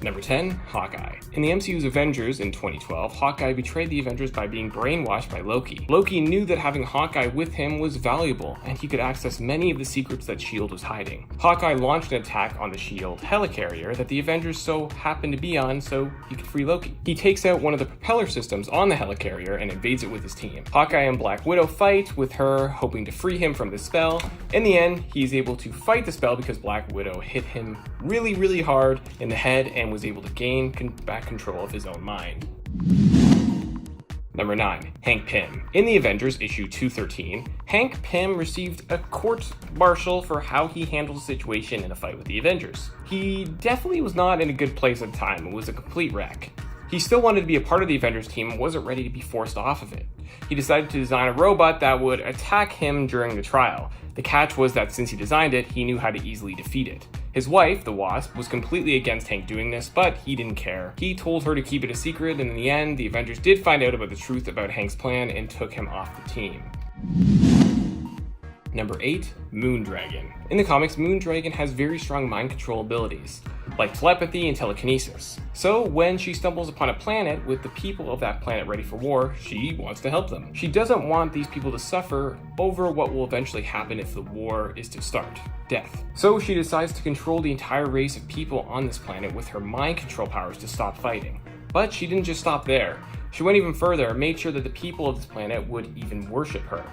Number 10, Hawkeye. In the MCU's Avengers in 2012, Hawkeye betrayed the Avengers by being brainwashed by Loki. Loki knew that having Hawkeye with him was valuable, and he could access many of the secrets that S.H.I.E.L.D. was hiding. Hawkeye launched an attack on the S.H.I.E.L.D. helicarrier that the Avengers so happened to be on so he could free Loki. He takes out one of the propeller systems on the helicarrier and invades it with his team. Hawkeye and Black Widow fight, with her hoping to free him from the spell. In the end, he's able to fight the spell because Black Widow hit him really hard in the head and was able to gain back control of his own mind. Number 9, Hank Pym. In the Avengers issue 213, Hank Pym received a court-martial for how he handled the situation in a fight with the Avengers. He definitely was not in a good place at the time and was a complete wreck. He still wanted to be a part of the Avengers team and wasn't ready to be forced off of it. He decided to design a robot that would attack him during the trial. The catch was that since he designed it, he knew how to easily defeat it. His wife, the Wasp, was completely against Hank doing this, but he didn't care. He told her to keep it a secret, and in the end, the Avengers did find out about the truth about Hank's plan and took him off the team. Number 8, Moondragon. In the comics, Moondragon has very strong mind control abilities, like telepathy and telekinesis. So when she stumbles upon a planet with the people of that planet ready for war, she wants to help them. She doesn't want these people to suffer over what will eventually happen if the war is to start: death. So she decides to control the entire race of people on this planet with her mind control powers to stop fighting. But she didn't just stop there. She went even further and made sure that the people of this planet would even worship her.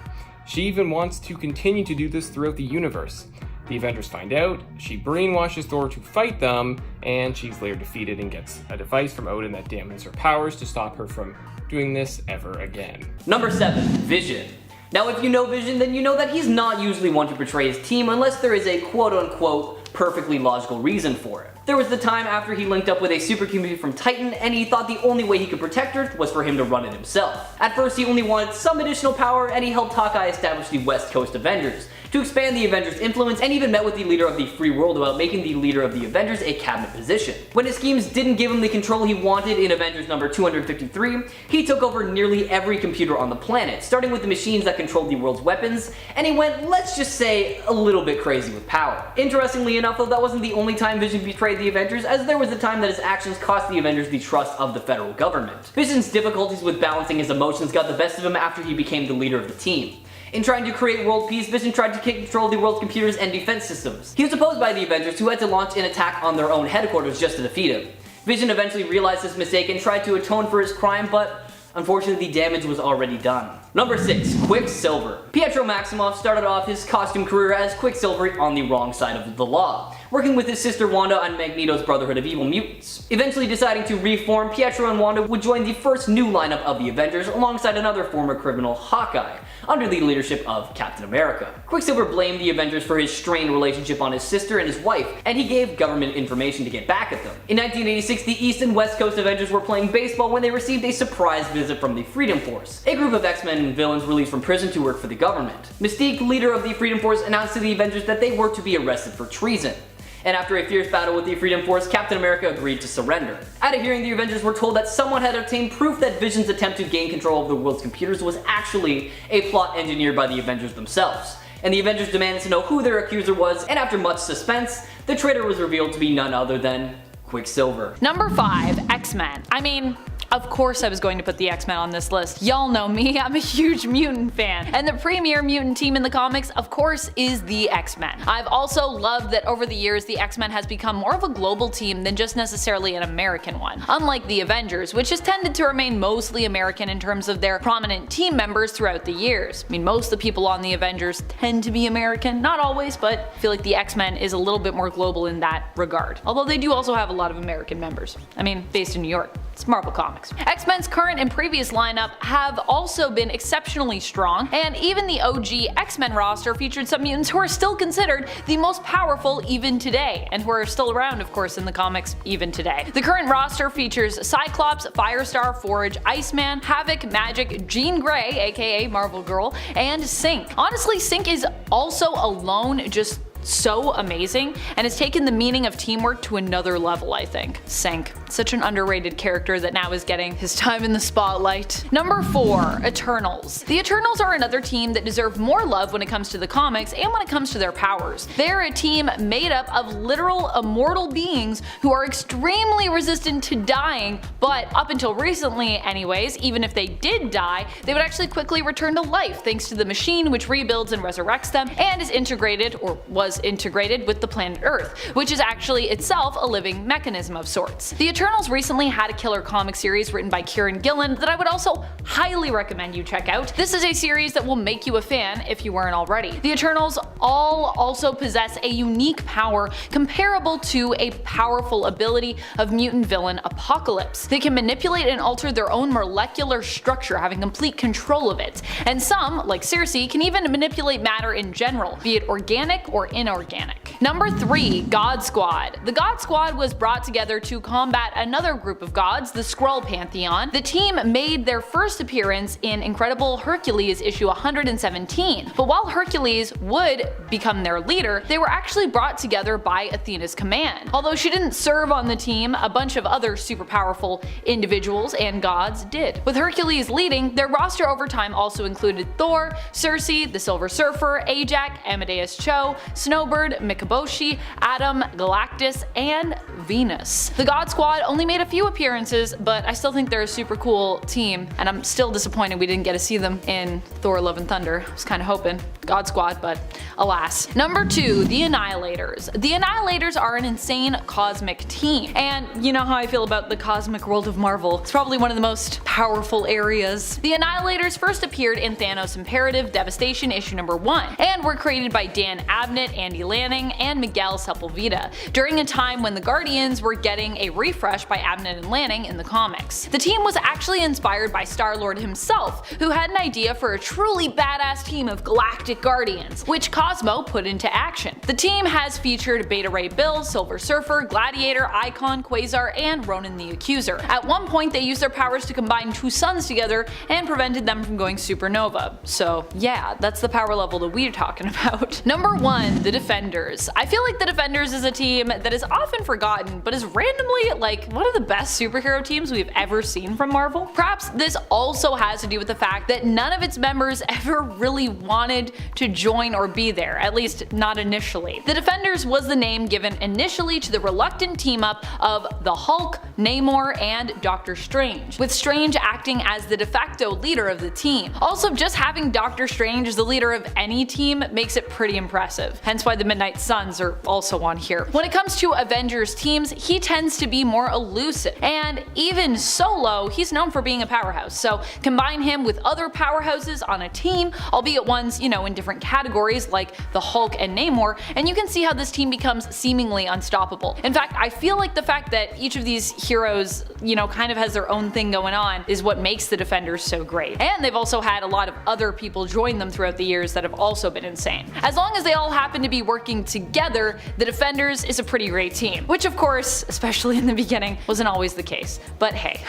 She even wants to continue to do this throughout the universe. The Avengers find out, she brainwashes Thor to fight them, and she's later defeated and gets a device from Odin that dampens her powers to stop her from doing this ever again. Number 7, Vision. Now if you know Vision, then you know that he's not usually one to betray his team unless there is a quote-unquote perfectly logical reason for it. There was the time after he linked up with a supercomputer from Titan and he thought the only way he could protect Earth was for him to run it himself. At first he only wanted some additional power and he helped Hawkeye establish the West Coast Avengers to expand the Avengers' influence, and even met with the leader of the free world about making the leader of the Avengers a cabinet position. When his schemes didn't give him the control he wanted in Avengers number 253, he took over nearly every computer on the planet, starting with the machines that controlled the world's weapons, and he went, let's just say, a little bit crazy with power. Interestingly enough though, that wasn't the only time Vision betrayed the Avengers, as there was the time that his actions cost the Avengers the trust of the federal government. Vision's difficulties with balancing his emotions got the best of him after he became the leader of the team. In trying to create world peace, Vision tried to take control of the world's computers and defense systems. He was opposed by the Avengers, who had to launch an attack on their own headquarters just to defeat him. Vision eventually realized his mistake and tried to atone for his crime, but unfortunately the damage was already done. Number 6, Quicksilver. Pietro Maximoff started off his costume career as Quicksilver on the wrong side of the law, working with his sister Wanda on Magneto's Brotherhood of Evil Mutants. Eventually deciding to reform, Pietro and Wanda would join the first new lineup of the Avengers alongside another former criminal, Hawkeye, under the leadership of Captain America. Quicksilver blamed the Avengers for his strained relationship on his sister and his wife, and he gave government information to get back at them. In 1986, the East and West Coast Avengers were playing baseball when they received a surprise visit from the Freedom Force, a group of X-Men and villains released from prison to work for the government. Mystique, leader of the Freedom Force, announced to the Avengers that they were to be arrested for treason. And after a fierce battle with the Freedom Force, Captain America agreed to surrender. At a hearing, the Avengers were told that someone had obtained proof that Vision's attempt to gain control of the world's computers was actually a plot engineered by the Avengers themselves. And the Avengers demanded to know who their accuser was, and after much suspense, the traitor was revealed to be none other than Quicksilver. Number 5, X-Men. I mean, of course I was going to put the X-Men on this list. Y'all know me, I'm a huge mutant fan. And the premier mutant team in the comics, of course, is the X-Men. I've also loved that over the years the X-Men has become more of a global team than just necessarily an American one. Unlike the Avengers, which has tended to remain mostly American in terms of their prominent team members throughout the years. I mean, most of the people on the Avengers tend to be American, not always, but I feel like the X-Men is a little bit more global in that regard. Although they do also have a lot of American members. I mean, based in New York. It's Marvel Comics. X-Men's current and previous lineup have also been exceptionally strong, and even the OG X-Men roster featured some mutants who are still considered the most powerful even today, and who are still around, of course, in the comics even today. The current roster features Cyclops, Firestar, Forge, Iceman, Havoc, Magic, Jean Grey, aka Marvel Girl, and Synch. Honestly, Synch is also alone just so amazing, and has taken the meaning of teamwork to another level, I think. Synch. Such an underrated character that now is getting his time in the spotlight. Number 4. Eternals. The Eternals are another team that deserve more love when it comes to the comics and when it comes to their powers. They're a team made up of literal immortal beings who are extremely resistant to dying, but up until recently anyways, even if they did die, they would actually quickly return to life thanks to the machine which rebuilds and resurrects them and is integrated, or was integrated, with the planet Earth, which is actually itself a living mechanism of sorts. The Eternals recently had a killer comic series written by Kieran Gillen that I would also highly recommend you check out. This is a series that will make you a fan if you weren't already. The Eternals all also possess a unique power comparable to a powerful ability of mutant villain Apocalypse. They can manipulate and alter their own molecular structure, having complete control of it, and some, like Circe, can even manipulate matter in general, be it organic or inorganic. Number 3. God Squad. The God Squad was brought together to combat another group of gods, the Skrull Pantheon. The team made their first appearance in Incredible Hercules issue 117, but while Hercules would become their leader, they were actually brought together by Athena's command. Although she didn't serve on the team, a bunch of other super powerful individuals and gods did. With Hercules leading, their roster over time also included Thor, Circe, the Silver Surfer, Ajax, Amadeus Cho, Snowbird, Mikaboshi, Adam, Galactus, and Venus. The God Squad only made a few appearances, but I still think they're a super cool team, and I'm still disappointed we didn't get to see them in Thor Love and Thunder. I was kind of hoping. God Squad, but alas. Number 2. The Annihilators. The Annihilators are an insane cosmic team, and you know how I feel about the cosmic world of Marvel. It's probably one of the most powerful areas. The Annihilators first appeared in Thanos Imperative Devastation issue number 1, and were created by Dan Abnett, Andy Lanning, and Miguel Sepulveda, during a time when the Guardians were getting a refresh by Abnett and Lanning in the comics. The team was actually inspired by Star-Lord himself, who had an idea for a truly badass team of galactic guardians, which Cosmo put into action. The team has featured Beta Ray Bill, Silver Surfer, Gladiator, Icon, Quasar, and Ronan the Accuser. At one point they used their powers to combine two suns together and prevented them from going supernova. So yeah, that's the power level that we're talking about. Number 1. The Defenders. I feel like the Defenders is a team that is often forgotten, but is randomly like one of the best superhero teams we've ever seen from Marvel. Perhaps this also has to do with the fact that none of its members ever really wanted to join or be there, at least not initially. The Defenders was the name given initially to the reluctant team up of the Hulk, Namor, and Doctor Strange, with Strange acting as the de facto leader of the team. Also, just having Doctor Strange as the leader of any team makes it pretty impressive, hence why the Midnight Suns are also on here. When it comes to Avengers teams, he tends to be more elusive, and even solo, he's known for being a powerhouse, so combine him with other powerhouses on a team, albeit ones, you know, in different categories like the Hulk and Namor, and you can see how this team becomes seemingly unstoppable. In fact, I feel like the fact that each of these heroes, you know, kind of has their own thing going on is what makes the Defenders so great. And they've also had a lot of other people join them throughout the years that have also been insane. As long as they all happen to be working together, the Defenders is a pretty great team, which of course, especially in the beginning, wasn't always the case. But hey,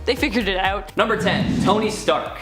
they figured it out. Number 10. Tony Stark.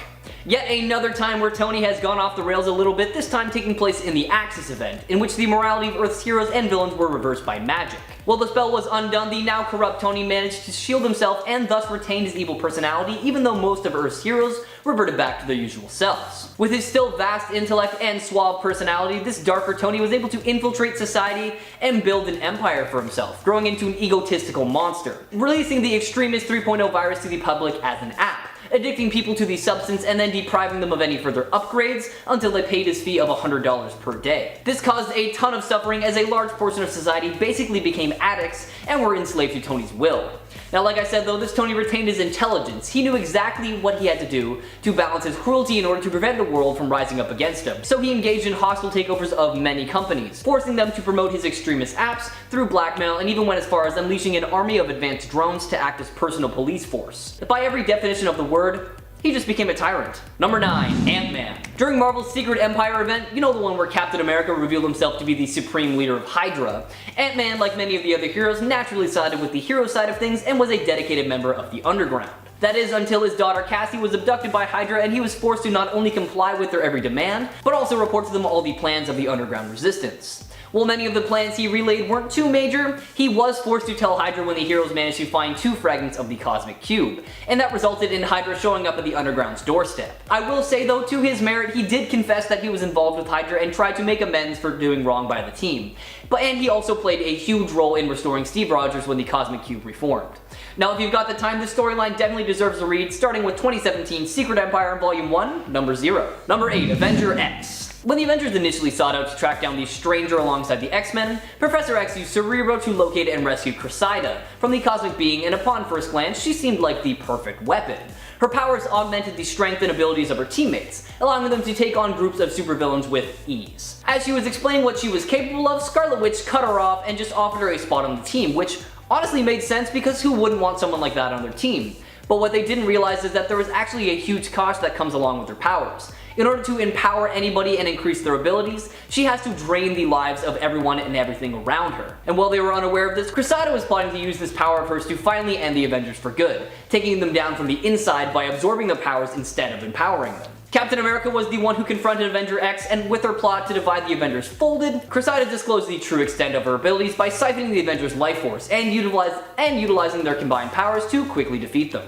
Yet another time where Tony has gone off the rails a little bit, this time taking place in the Axis event, in which the morality of Earth's heroes and villains were reversed by magic. While the spell was undone, the now corrupt Tony managed to shield himself and thus retained his evil personality, even though most of Earth's heroes reverted back to their usual selves. With his still vast intellect and suave personality, this darker Tony was able to infiltrate society and build an empire for himself, growing into an egotistical monster, releasing the Extremist 3.0 virus to the public as an app, addicting people to the substance and then depriving them of any further upgrades until they paid his fee of $100 per day. This caused a ton of suffering as a large portion of society basically became addicts and were enslaved to Tony's will. Now, like I said though, this Tony retained his intelligence. He knew exactly what he had to do to balance his cruelty in order to prevent the world from rising up against him. So he engaged in hostile takeovers of many companies, forcing them to promote his extremist apps through blackmail, and even went as far as unleashing an army of advanced drones to act as personal police force. By every definition of the word, he just became a tyrant. Number 9. Ant-Man. During Marvel's Secret Empire event, you know, the one where Captain America revealed himself to be the supreme leader of Hydra, Ant-Man, like many of the other heroes, naturally sided with the hero side of things and was a dedicated member of the Underground. That is, until his daughter Cassie was abducted by Hydra and he was forced to not only comply with their every demand, but also report to them all the plans of the Underground Resistance. While many of the plans he relayed weren't too major, he was forced to tell Hydra when the heroes managed to find 2 fragments of the Cosmic Cube, and that resulted in Hydra showing up at the Underground's doorstep. I will say though, to his merit, he did confess that he was involved with Hydra and tried to make amends for doing wrong by the team. And he also played a huge role in restoring Steve Rogers when the Cosmic Cube reformed. Now if you've got the time, this storyline definitely deserves a read, starting with 2017 Secret Empire Volume 1, Number 0. Number 8, Avenger X. When the Avengers initially sought out to track down the Stranger alongside the X-Men, Professor X used Cerebro to locate and rescue Cressida from the cosmic being, and upon first glance, she seemed like the perfect weapon. Her powers augmented the strength and abilities of her teammates, allowing them to take on groups of supervillains with ease. As she was explaining what she was capable of, Scarlet Witch cut her off and just offered her a spot on the team, which honestly made sense because who wouldn't want someone like that on their team? But what they didn't realize is that there was actually a huge cost that comes along with her powers. In order to empower anybody and increase their abilities, she has to drain the lives of everyone and everything around her. And while they were unaware of this, Cressida was plotting to use this power of hers to finally end the Avengers for good, taking them down from the inside by absorbing their powers instead of empowering them. Captain America was the one who confronted Avenger X, and with her plot to divide the Avengers folded, Cressida disclosed the true extent of her abilities by siphoning the Avengers' life force and utilizing their combined powers to quickly defeat them.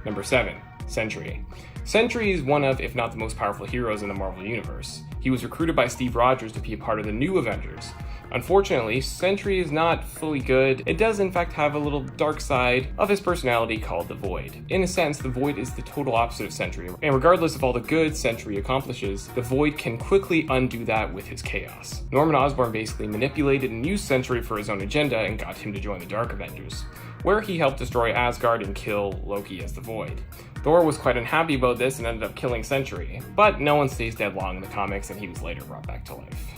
Number 7, Sentry. Sentry is one of, if not the most powerful heroes in the Marvel Universe. He was recruited by Steve Rogers to be a part of the new Avengers. Unfortunately, Sentry is not fully good. It does in fact have a little dark side of his personality called the Void. In a sense, the Void is the total opposite of Sentry, and regardless of all the good Sentry accomplishes, the Void can quickly undo that with his chaos. Norman Osborn basically manipulated and used Sentry for his own agenda and got him to join the Dark Avengers, where he helped destroy Asgard and kill Loki as the Void. Thor was quite unhappy about this and ended up killing Sentry, but no one stays dead long in the comics and he was later brought back to life.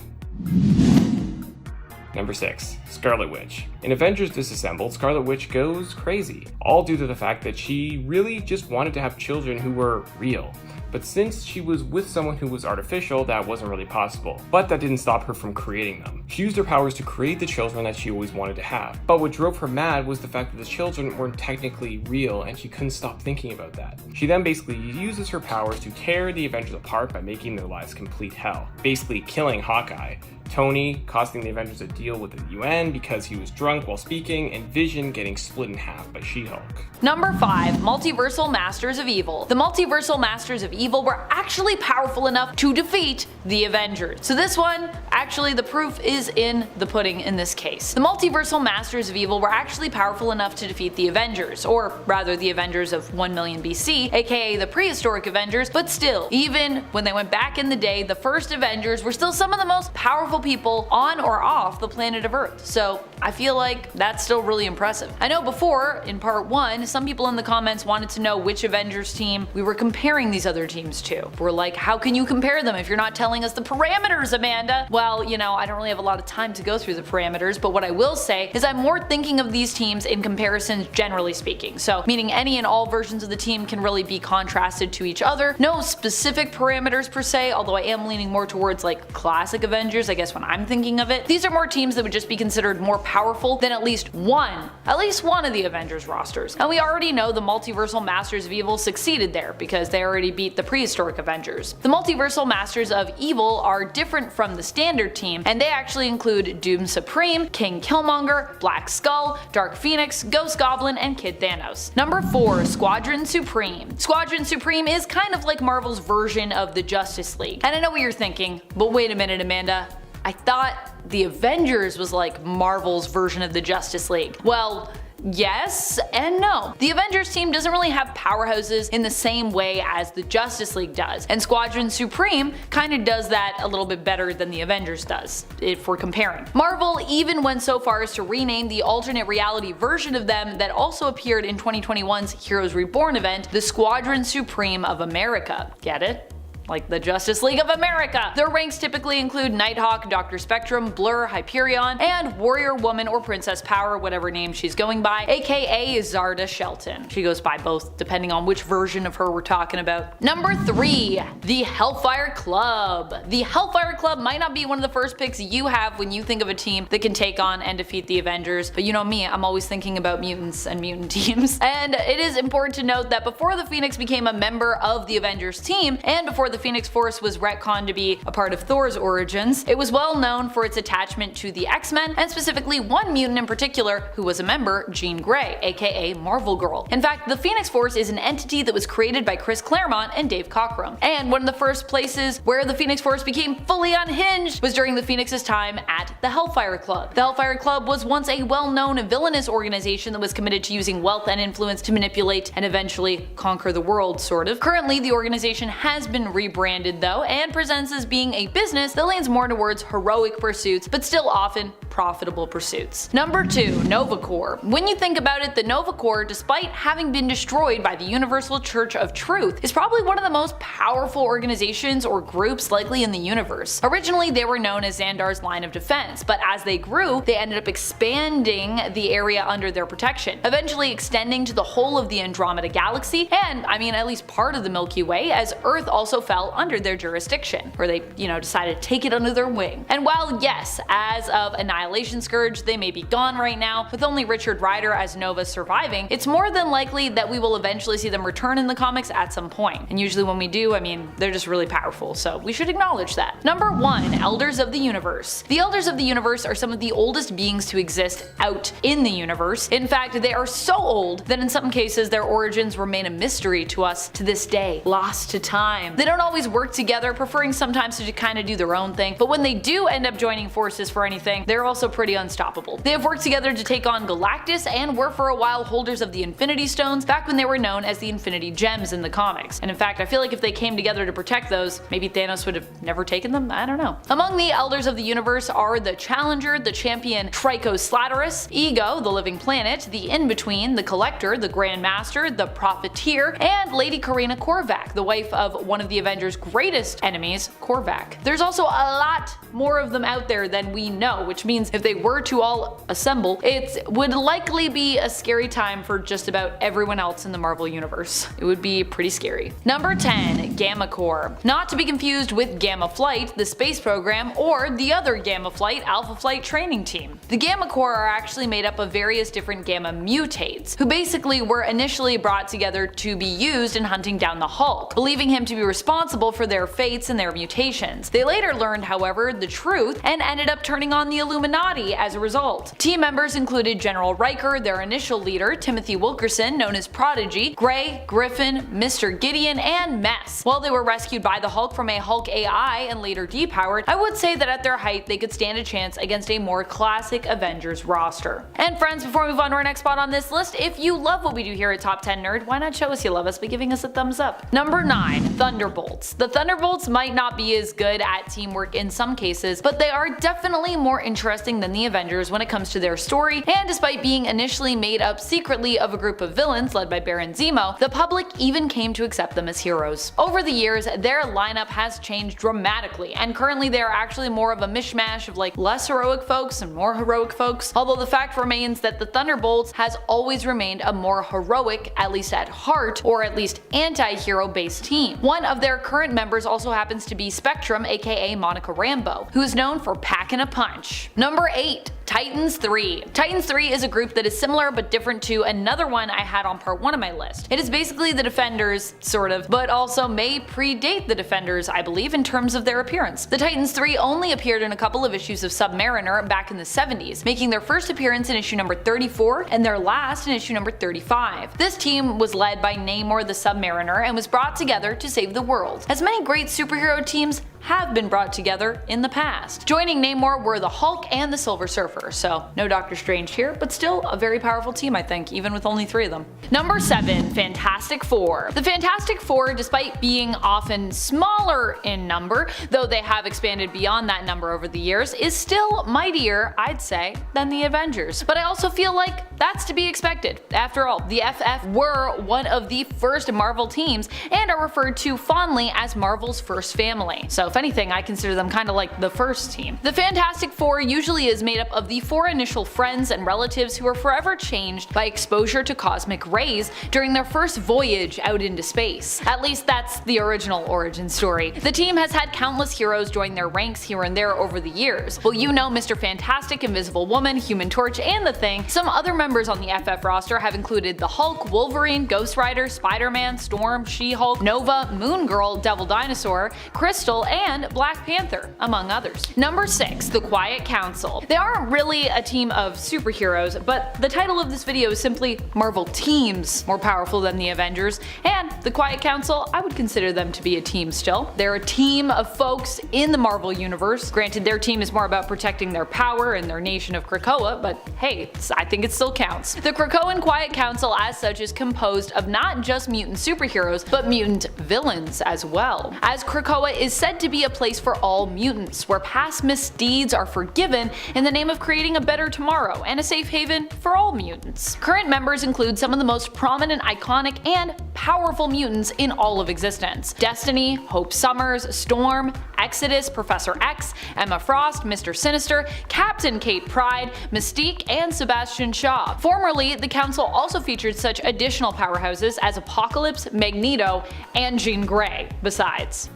Number 6, Scarlet Witch. In Avengers Disassembled, Scarlet Witch goes crazy, all due to the fact that she really just wanted to have children who were real. But since she was with someone who was artificial, that wasn't really possible. But that didn't stop her from creating them. She used her powers to create the children that she always wanted to have. But what drove her mad was the fact that the children weren't technically real, and she couldn't stop thinking about that. She then basically uses her powers to tear the Avengers apart by making their lives complete hell, basically killing Hawkeye, Tony costing the Avengers a deal with the UN because he was drunk while speaking, and Vision getting split in half by She-Hulk. Number 5, Multiversal Masters of Evil. The Multiversal Masters of Evil were actually powerful enough to defeat the Avengers. So this one, actually the proof is in the pudding in this case. The Multiversal Masters of Evil were actually powerful enough to defeat the Avengers, or rather the Avengers of 1 million BC, aka the prehistoric Avengers, but still, even when they went back in the day, the first Avengers were still some of the most powerful people on or off the planet of Earth. So I feel like that's still really impressive. I know before, in part 1, some people in the comments wanted to know which Avengers team we were comparing these other teams to. We're like, how can you compare them if you're not telling us the parameters, Amanda? Well, you know, I don't really have a lot of time to go through the parameters, but what I will say is I'm more thinking of these teams in comparisons generally speaking. So meaning any and all versions of the team can really be contrasted to each other. No specific parameters per se, although I am leaning more towards like classic Avengers, I guess when I'm thinking of it. These are more teams that would just be considered more powerful than at least one of the Avengers rosters. And we already know the Multiversal Masters of Evil succeeded there because they already beat the prehistoric Avengers. The Multiversal Masters of Evil are different from the standard team, and they actually include Doom Supreme, King Killmonger, Black Skull, Dark Phoenix, Ghost Goblin, and Kid Thanos. Number 4, Squadron Supreme. Squadron Supreme is kind of like Marvel's version of the Justice League. And I know what you're thinking, but wait a minute, Amanda. I thought the Avengers was like Marvel's version of the Justice League. Well, yes and no. The Avengers team doesn't really have powerhouses in the same way as the Justice League does, and Squadron Supreme kinda does that a little bit better than the Avengers does, if we're comparing. Marvel even went so far as to rename the alternate reality version of them that also appeared in 2021's Heroes Reborn event the Squadron Supreme of America. Get it? Like the Justice League of America. Their ranks typically include Nighthawk, Dr. Spectrum, Blur, Hyperion, and Warrior Woman or Princess Power, whatever name she's going by, aka Zarda Shelton. She goes by both depending on which version of her we're talking about. Number 3, the HELLFIRE Club. The HELLFIRE Club might not be one of the first picks you have when you think of a team that can take on and defeat the Avengers, but you know me, I'm always thinking about mutants and mutant teams. And it is important to note that before the Phoenix became a member of the Avengers team, and before the the Phoenix Force was retconned to be a part of Thor's origins, it was well known for its attachment to the X-Men, and specifically one mutant in particular who was a member, Jean Grey, aka Marvel Girl. In fact, the Phoenix Force is an entity that was created by Chris Claremont and Dave Cockrum, and one of the first places where the Phoenix Force became fully unhinged was during the Phoenix's time at the HELLFIRE Club. The HELLFIRE Club was once a well-known villainous organization that was committed to using wealth and influence to manipulate and eventually conquer the world, sort of. Currently, the organization has been rebranded though, and presents as being a business that leans more towards heroic pursuits, but still often profitable pursuits. Number 2. Nova Corps. When you think about it, the Nova Corps, despite having been destroyed by the Universal Church of Truth, is probably one of the most powerful organizations or groups likely in the universe. Originally, they were known as Xandar's line of defense, but as they grew, they ended up expanding the area under their protection, eventually extending to the whole of the Andromeda Galaxy, and I mean at least part of the Milky Way, as Earth also fell under their jurisdiction, where they, decided to take it under their wing. And while yes, as of Annihilation Scourge, they may be gone right now, with only Richard Rider as Nova surviving, it's more than likely that we will eventually see them return in the comics at some point. And usually when we do, I mean, they're just really powerful, so we should acknowledge that. Number 1. Elders of the Universe. The Elders of the Universe are some of the oldest beings to exist out in the universe. In fact, they are so old that in some cases their origins remain a mystery to us to this day, lost to time. They don't always work together, preferring sometimes to kind of do their own thing, but when they do end up joining forces for anything, they're also pretty unstoppable. They have worked together to take on Galactus and were for a while holders of the Infinity Stones back when they were known as the Infinity Gems in the comics. And in fact, I feel like if they came together to protect those, maybe Thanos would have never taken them? I don't know. Among the Elders of the Universe are the Challenger, the Champion Trichoslaterus, Ego, the Living Planet, the In-Between, the Collector, the Grand Master, the Profiteer, and Lady Karina Korvac, the wife of one of the Avengers' greatest enemies, Korvac. There's also a lot more of them out there than we know, which means if they were to all assemble, it would likely be a scary time for just about everyone else in the Marvel Universe. It would be pretty scary. Number 10. Gamma Corps. Not to be confused with Gamma Flight, the space program, or the other Gamma Flight, Alpha Flight training team. The Gamma Corps are actually made up of various different Gamma mutates, who basically were initially brought together to be used in hunting down the Hulk, believing him to be responsible for their fates and their mutations. They later learned, however, the truth and ended up turning on the Illuminati as a result. Team members included General Riker, their initial leader, Timothy Wilkerson, known as Prodigy, Gray, Griffin, Mr. Gideon, and Mess. While they were rescued by the Hulk from a Hulk AI and later depowered, I would say that at their height they could stand a chance against a more classic Avengers roster. And friends, before we move on to our next spot on this list, if you love what we do here at Top 10 Nerd, why not show us you love us by giving us a thumbs up? Number 9. Thunderbolts. The Thunderbolts might not be as good at teamwork in some cases, but they are definitely more interesting than the Avengers when it comes to their story, and despite being initially made up secretly of a group of villains led by Baron Zemo, the public even came to accept them as heroes. Over the years, their lineup has changed dramatically, and currently they are actually more of a mishmash of like less heroic folks and more heroic folks, although the fact remains that the Thunderbolts has always remained a more heroic, at least at heart, or at least anti-hero based team. One of their current members also happens to be Spectrum, aka Monica Rambeau, who is known for packing a punch. Number 8. Titans 3. Titans 3 is a group that is similar but different to another one I had on part 1 of my list. It is basically the Defenders, sort of, but also may predate the Defenders, I believe, in terms of their appearance. The Titans 3 only appeared in a couple of issues of Submariner back in the 70s, making their first appearance in issue number 34 and their last in issue number 35. This team was led by Namor the Submariner and was brought together to save the world, as many great superhero teams have been brought together in the past. Joining Namor were the Hulk and the Silver Surfer, so no Doctor Strange here, but still a very powerful team I think, even with only 3 of them. Number 7. Fantastic Four. The Fantastic Four, despite being often smaller in number, though they have expanded beyond that number over the years, is still mightier, I'd say, than the Avengers. But I also feel like that's to be expected. After all, the FF were one of the first Marvel teams and are referred to fondly as Marvel's first family. So If anything, I consider them kind of like the first team. The Fantastic Four usually is made up of the 4 initial friends and relatives who are forever changed by exposure to cosmic rays during their first voyage out into space. At least that's the original origin story. The team has had countless heroes join their ranks here and there over the years. Well, you know Mr. Fantastic, Invisible Woman, Human Torch, and the Thing. Some other members on the FF roster have included the Hulk, Wolverine, Ghost Rider, Spider-Man, Storm, She-Hulk, Nova, Moon Girl, Devil Dinosaur, Crystal, and Black Panther, among others. Number 6, the Quiet Council. They aren't really a team of superheroes, but the title of this video is simply Marvel Teams More Powerful Than the Avengers, and the Quiet Council, I would consider them to be a team still. They're a team of folks in the Marvel universe. Granted, their team is more about protecting their power and their nation of Krakoa, but hey, I think it still counts. The Krakoan Quiet Council as such is composed of not just mutant superheroes, but mutant villains as well, as Krakoa is said to be a place for all mutants, where past misdeeds are forgiven in the name of creating a better tomorrow and a safe haven for all mutants. Current members include some of the most prominent, iconic, and powerful mutants in all of existence: Destiny, Hope Summers, Storm, Exodus, Professor X, Emma Frost, Mr. Sinister, Captain Kate Pryde, Mystique, and Sebastian Shaw. Formerly, the council also featured such additional powerhouses as Apocalypse, Magneto, and Jean Grey, besides.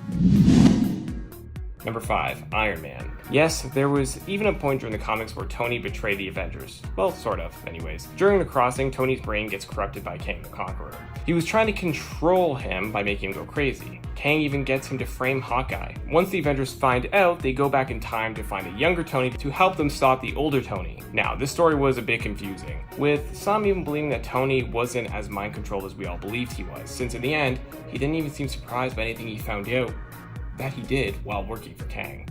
Number 5, Iron Man. Yes, there was even a point during the comics where Tony betrayed the Avengers. Well, sort of, anyways. During the crossing, Tony's brain gets corrupted by Kang the Conqueror. He was trying to control him by making him go crazy. Kang even gets him to frame Hawkeye. Once the Avengers find out, they go back in time to find a younger Tony to help them stop the older Tony. Now, this story was a bit confusing, with some even believing that Tony wasn't as mind-controlled as we all believed he was, since in the end, he didn't even seem surprised by anything he found out that he did while working for Kang.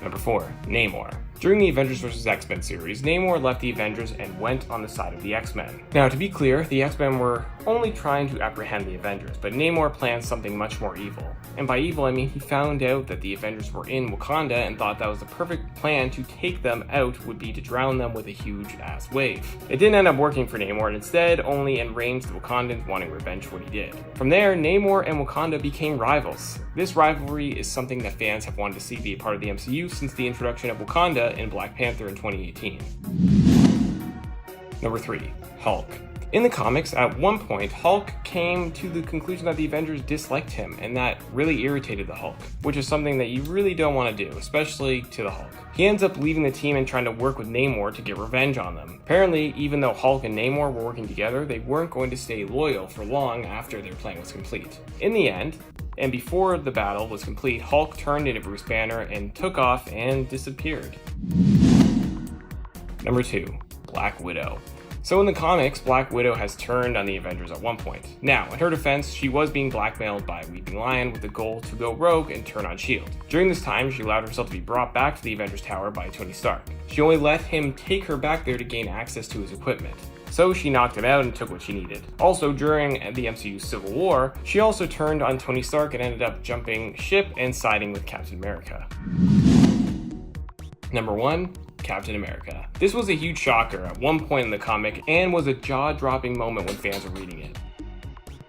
Number 4, Namor. During the Avengers vs. X-Men series, Namor left the Avengers and went on the side of the X-Men. Now, to be clear, the X-Men were only trying to apprehend the Avengers, but Namor planned something much more evil. And by evil, I mean he found out that the Avengers were in Wakanda and thought that was the perfect plan to take them out would be to drown them with a huge-ass wave. It didn't end up working for Namor, and instead only enraged the Wakandans wanting revenge for what he did. From there, Namor and Wakanda became rivals. This rivalry is something that fans have wanted to see be a part of the MCU since the introduction of Wakanda in Black Panther in 2018. Number 3, Hulk. In the comics, at one point, Hulk came to the conclusion that the Avengers disliked him, and that really irritated the Hulk, which is something that you really don't want to do, especially to the Hulk. He ends up leaving the team and trying to work with Namor to get revenge on them. Apparently, even though Hulk and Namor were working together, they weren't going to stay loyal for long after their plan was complete. In the end, and before the battle was complete, Hulk turned into Bruce Banner and took off and disappeared. Number 2, Black Widow. So in the comics, Black Widow has turned on the Avengers at one point. Now, in her defense, she was being blackmailed by Weeping Lion with the goal to go rogue and turn on S.H.I.E.L.D. During this time, she allowed herself to be brought back to the Avengers Tower by Tony Stark. She only let him take her back there to gain access to his equipment. So she knocked him out and took what she needed. Also, during the MCU's Civil War, she also turned on Tony Stark and ended up jumping ship and siding with Captain America. Number 1, Captain America. This was a huge shocker at one point in the comic and was a jaw-dropping moment when fans were reading it.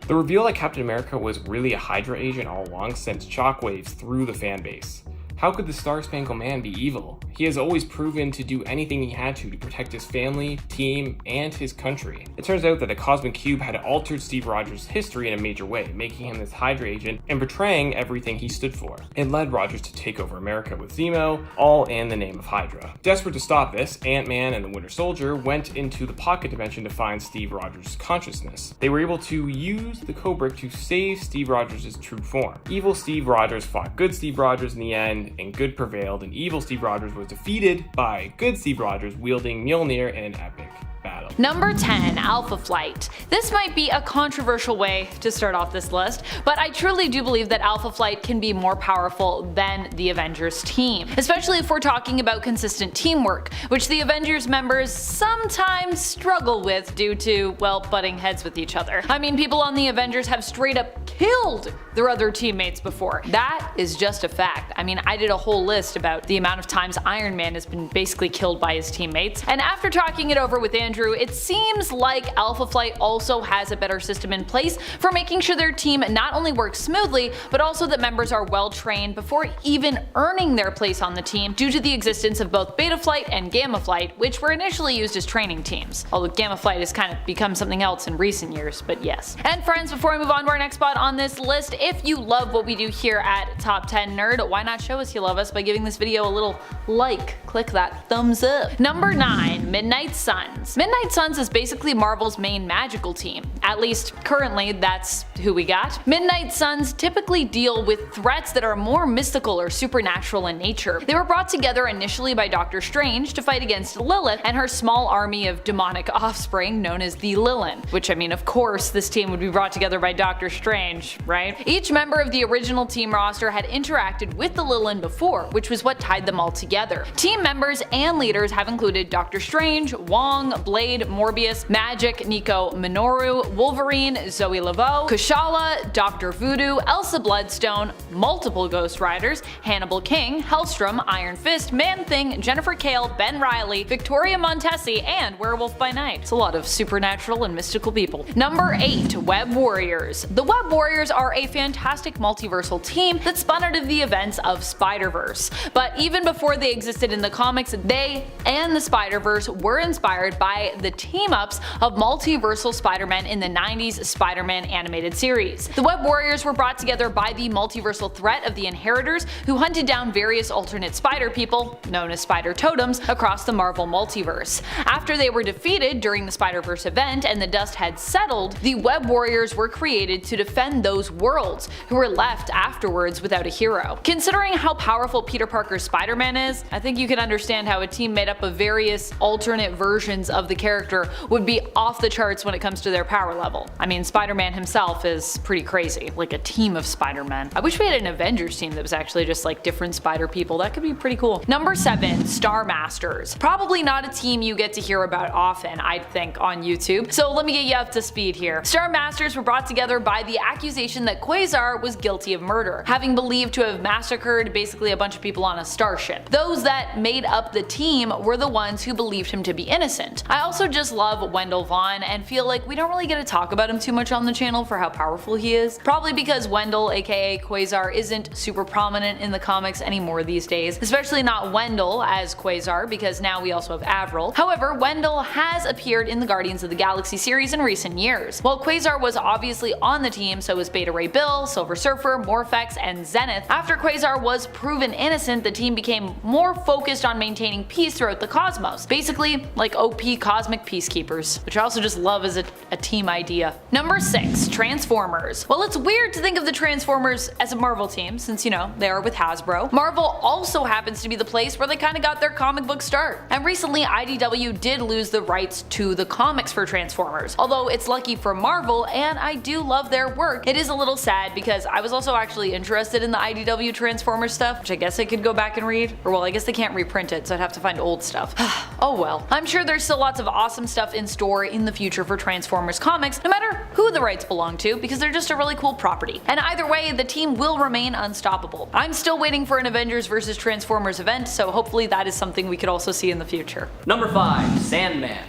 The reveal that Captain America was really a Hydra agent all along sent shockwaves through the fanbase. How could the Star-Spangled Man be evil? He has always proven to do anything he had to protect his family, team, and his country. It turns out that the Cosmic Cube had altered Steve Rogers' history in a major way, making him this Hydra agent and betraying everything he stood for. It led Rogers to take over America with Zemo, all in the name of Hydra. Desperate to stop this, Ant-Man and the Winter Soldier went into the Pocket Dimension to find Steve Rogers' consciousness. They were able to use the Cobra to save Steve Rogers' true form. Evil Steve Rogers fought good Steve Rogers in the end, and good prevailed, and evil Steve Rogers was defeated by good Steve Rogers wielding Mjolnir in an epic battle. Number 10, Alpha Flight. This might be a controversial way to start off this list, but I truly do believe that Alpha Flight can be more powerful than the Avengers team, especially if we're talking about consistent teamwork, which the Avengers members sometimes struggle with due to, well, butting heads with each other. I mean, people on the Avengers have straight up killed their other teammates before. That is just a fact. I mean, I did a whole list about the amount of times Iron Man has been basically killed by his teammates, and after talking it over with Andrew, it seems like Alpha Flight also has a better system in place for making sure their team not only works smoothly, but also that members are well trained before even earning their place on the team, due to the existence of both Beta Flight and Gamma Flight, which were initially used as training teams. Although Gamma Flight has kind of become something else in recent years, but yes. And friends, before we move on to our next spot on this list, if you love what we do here at Top 10 Nerd, why not show us you love us by giving this video a little like? Click that thumbs up. Number 9. Midnight Suns. Midnight Suns is basically Marvel's main magical team. At least currently, that's who we got. Midnight Suns typically deal with threats that are more mystical or supernatural in nature. They were brought together initially by Doctor Strange to fight against Lilith and her small army of demonic offspring known as the Lilin. Which, I mean, of course this team would be brought together by Doctor Strange, right? Each member of the original team roster had interacted with the Lilin before, which was what tied them all together. Team members and leaders have included Doctor Strange, Wong, Blade, Morbius, Magic, Nico Minoru, Wolverine, Zoe Laveau, Kushala, Dr. Voodoo, Elsa Bloodstone, multiple Ghost Riders, Hannibal King, Hellstrom, Iron Fist, Man-Thing, Jennifer Kale, Ben Reilly, Victoria Montesi, and Werewolf by Night. It's a lot of supernatural and mystical people. Number 8. Web Warriors. The Web Warriors are a fantastic multiversal team that spun out of the events of Spider-Verse. But even before they existed in the comics, they and the Spider-Verse were inspired by the team-ups of multiversal Spider-Man in the 90s Spider-Man animated series. The Web Warriors were brought together by the multiversal threat of the Inheritors, who hunted down various alternate spider people, known as Spider Totems, across the Marvel multiverse. After they were defeated during the Spider-Verse event and the dust had settled, the Web Warriors were created to defend those worlds, who were left afterwards without a hero. Considering how powerful Peter Parker's Spider-Man is, I think you can understand how a team made up of various alternate versions of the character would be off the charts when it comes to their power level. I mean, Spider-Man himself is pretty crazy, like a team of Spider-Men. I wish we had an Avengers team that was actually just like different spider people. That could be pretty cool. Number 7. Star Masters. Probably not a team you get to hear about often, I'd think, on YouTube. So let me get you up to speed here. Star Masters were brought together by the accusation that Quasar was guilty of murder, having believed to have massacred basically a bunch of people on a starship. Those that made up the team were the ones who believed him to be innocent. I also just love Wendell Vaughn and feel like we don't really get to talk about him too much on the channel for how powerful he is. Probably because Wendell, aka Quasar, isn't super prominent in the comics anymore these days, especially not Wendell as Quasar, because now we also have Avril. However, Wendell has appeared in the Guardians of the Galaxy series in recent years. While Quasar was obviously on the team, so was Beta Ray Bill, Silver Surfer, Morphex, and Zenith. After Quasar was proven innocent, the team became more focused on maintaining peace throughout the cosmos. Basically, like OP cosmic peacekeepers, which I also just love as a team idea. Number 6. Transformers. Well, it's weird to think of the Transformers as a Marvel team, since, you know, they are with Hasbro. Marvel also happens to be the place where they kinda got their comic book start. And recently, IDW did lose the rights to the comics for Transformers. Although it's lucky for Marvel, and I do love their work, it is a little sad because I was also actually interested in the IDW Transformers stuff, which I guess I could go back and read. Or well, I guess they can't reprint it, so I'd have to find old stuff. Oh well. I'm sure there's still lots of awesome stuff in store in the future for Transformers comics, no matter who the rights belong to, because they're just a really cool property. And either way, the team will remain unstoppable. I'm still waiting for an Avengers vs Transformers event, so hopefully that is something we could also see in the future. Number 5. Sandman.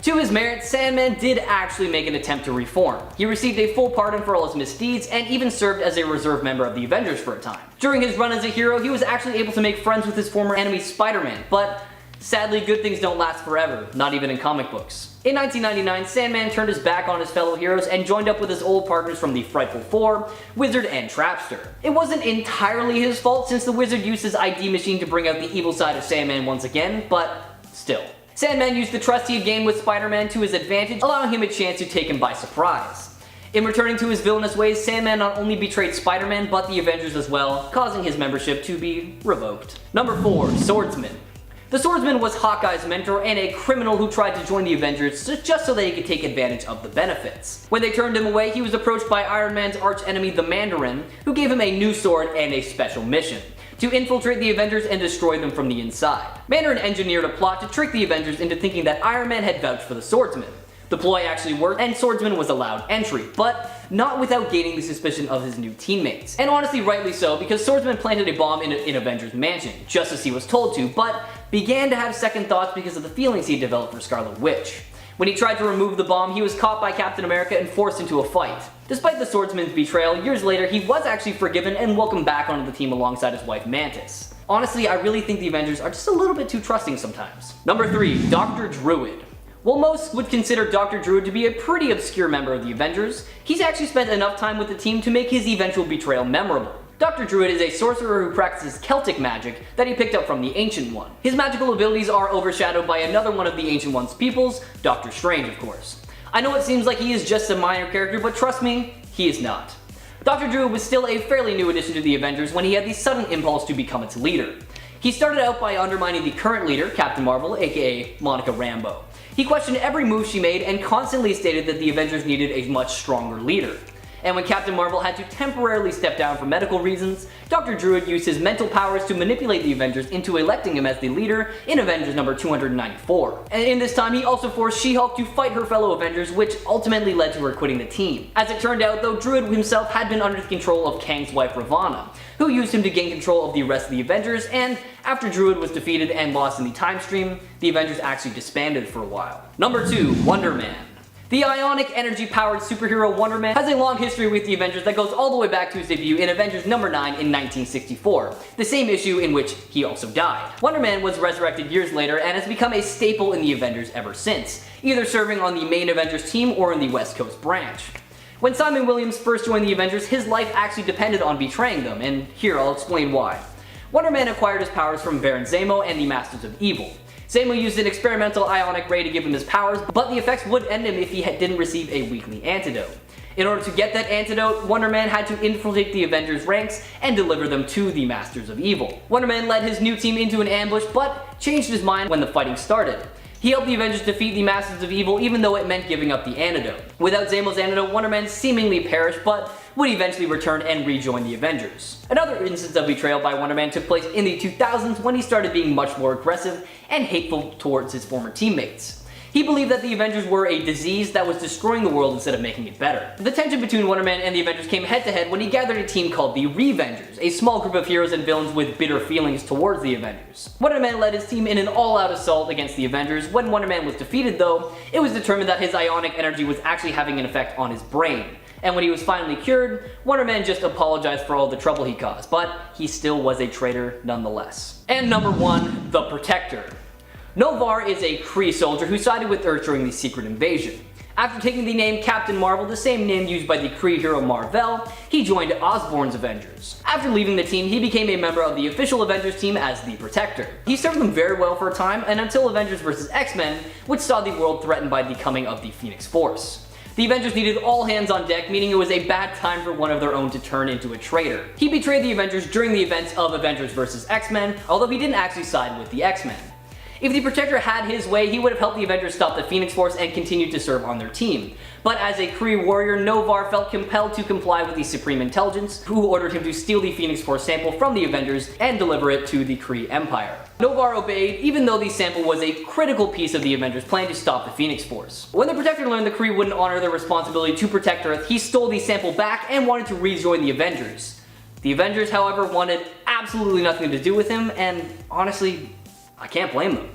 To his merit, Sandman did actually make an attempt to reform. He received a full pardon for all his misdeeds and even served as a reserve member of the Avengers for a time. During his run as a hero, he was actually able to make friends with his former enemy Spider-Man, but sadly good things don't last forever, not even in comic books. In 1999, Sandman turned his back on his fellow heroes and joined up with his old partners from the Frightful Four, Wizard, and Trapster. It wasn't entirely his fault since the Wizard used his ID machine to bring out the evil side of Sandman once again, but still. Sandman used the trust he had gained with Spider-Man to his advantage, allowing him a chance to take him by surprise. In returning to his villainous ways, Sandman not only betrayed Spider-Man but the Avengers as well, causing his membership to be revoked. Number 4. Swordsman. The Swordsman was Hawkeye's mentor and a criminal who tried to join the Avengers just so that he could take advantage of the benefits. When they turned him away, he was approached by Iron Man's arch-enemy the Mandarin, who gave him a new sword and a special mission: to infiltrate the Avengers and destroy them from the inside. Mandarin engineered a plot to trick the Avengers into thinking that Iron Man had vouched for the Swordsman. The ploy actually worked, and Swordsman was allowed entry, but not without gaining the suspicion of his new teammates. And honestly, rightly so, because Swordsman planted a bomb in Avengers Mansion, just as he was told to, but began to have second thoughts because of the feelings he developed for Scarlet Witch. When he tried to remove the bomb, he was caught by Captain America and forced into a fight. Despite the Swordsman's betrayal, years later he was actually forgiven and welcomed back onto the team alongside his wife Mantis. Honestly, I really think the Avengers are just a little bit too trusting sometimes. Number 3. Dr. Druid. While most would consider Dr. Druid to be a pretty obscure member of the Avengers, he's actually spent enough time with the team to make his eventual betrayal memorable. Dr. Druid is a sorcerer who practices Celtic magic that he picked up from the Ancient One. His magical abilities are overshadowed by another one of the Ancient One's peoples, Doctor Strange of course. I know it seems like he is just a minor character, but trust me, he is not. Dr. Druid was still a fairly new addition to the Avengers when he had the sudden impulse to become its leader. He started out by undermining the current leader, Captain Marvel, aka Monica Rambeau. He questioned every move she made and constantly stated that the Avengers needed a much stronger leader. And when Captain Marvel had to temporarily step down for medical reasons, Dr. Druid used his mental powers to manipulate the Avengers into electing him as the leader in Avengers number 294. And in this time he also forced She-Hulk to fight her fellow Avengers, which ultimately led to her quitting the team. As it turned out though, Druid himself had been under the control of Kang's wife Ravonna, who used him to gain control of the rest of the Avengers, and after Druid was defeated and lost in the time stream, the Avengers actually disbanded for a while. Number 2. Wonder Man. The ionic energy-powered superhero Wonder Man has a long history with the Avengers that goes all the way back to his debut in Avengers number 9 in 1964, the same issue in which he also died. Wonder Man was resurrected years later and has become a staple in the Avengers ever since, either serving on the main Avengers team or in the West Coast branch. When Simon Williams first joined the Avengers, his life actually depended on betraying them, and here I'll explain why. Wonder Man acquired his powers from Baron Zemo and the Masters of Evil. Zemo used an experimental ionic ray to give him his powers, but the effects would end him if he didn't receive a weekly antidote. In order to get that antidote, Wonder Man had to infiltrate the Avengers' ranks and deliver them to the Masters of Evil. Wonder Man led his new team into an ambush, but changed his mind when the fighting started. He helped the Avengers defeat the Masters of Evil even though it meant giving up the antidote. Without Zemo's antidote, Wonder Man seemingly perished, but would eventually return and rejoin the Avengers. Another instance of betrayal by Wonder Man took place in the 2000s when he started being much more aggressive and hateful towards his former teammates. He believed that the Avengers were a disease that was destroying the world instead of making it better. The tension between Wonder Man and the Avengers came head to head when he gathered a team called the Revengers, a small group of heroes and villains with bitter feelings towards the Avengers. Wonder Man led his team in an all-out assault against the Avengers. When Wonder Man was defeated though, it was determined that his ionic energy was actually having an effect on his brain. And when he was finally cured, Wonder Man just apologized for all the trouble he caused, but he still was a traitor nonetheless. And number 1, the Protector. Noh-Varr is a Kree soldier who sided with Earth during the Secret Invasion. After taking the name Captain Marvel, the same name used by the Kree hero Mar-Vell, he joined Osborn's Avengers. After leaving the team, he became a member of the official Avengers team as the Protector. He served them very well for a time, and until Avengers vs. X-Men, which saw the world threatened by the coming of the Phoenix Force. The Avengers needed all hands on deck, meaning it was a bad time for one of their own to turn into a traitor. He betrayed the Avengers during the events of Avengers vs. X-Men, although he didn't actually side with the X-Men. If the Protector had his way, he would have helped the Avengers stop the Phoenix Force and continued to serve on their team. But as a Kree warrior, Noh-Varr felt compelled to comply with the Supreme Intelligence, who ordered him to steal the Phoenix Force sample from the Avengers and deliver it to the Kree Empire. Noh-Varr obeyed, even though the sample was a critical piece of the Avengers' plan to stop the Phoenix Force. When the Protector learned the Kree wouldn't honor their responsibility to protect Earth, he stole the sample back and wanted to rejoin the Avengers. The Avengers, however, wanted absolutely nothing to do with him, and honestly, I can't blame them.